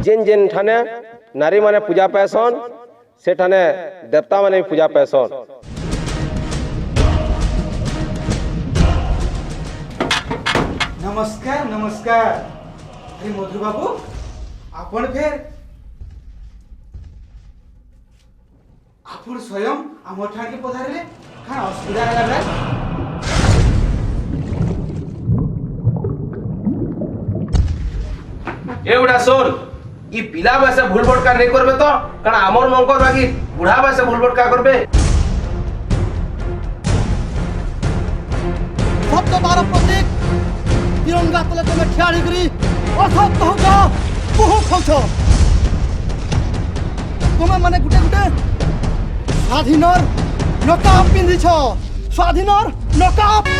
जेन जेन ठाने नारी माने पूजा पाएसन से ठाने देवता माने पूजा पाएसन। नमस्कार नमस्कार। अरे मधु बाबू आपण फेर आपण स्वयं आम ठाण के पधारे कहाँ असुविधा है? एवढा सोन ई पिला वैसे भूल भटका नहीं करबे तो कारण आमर मंकर बाकी बुढ़ा वैसे भूल भटका करबे। सत्यतार प्रतीक तिरंगा तले तुम ठियाड़ी करी असत होगा बहुत होछ तुम माने गुटे गुटे स्वाधीनर नकाब पिंधि छ स्वाधीनर नकाब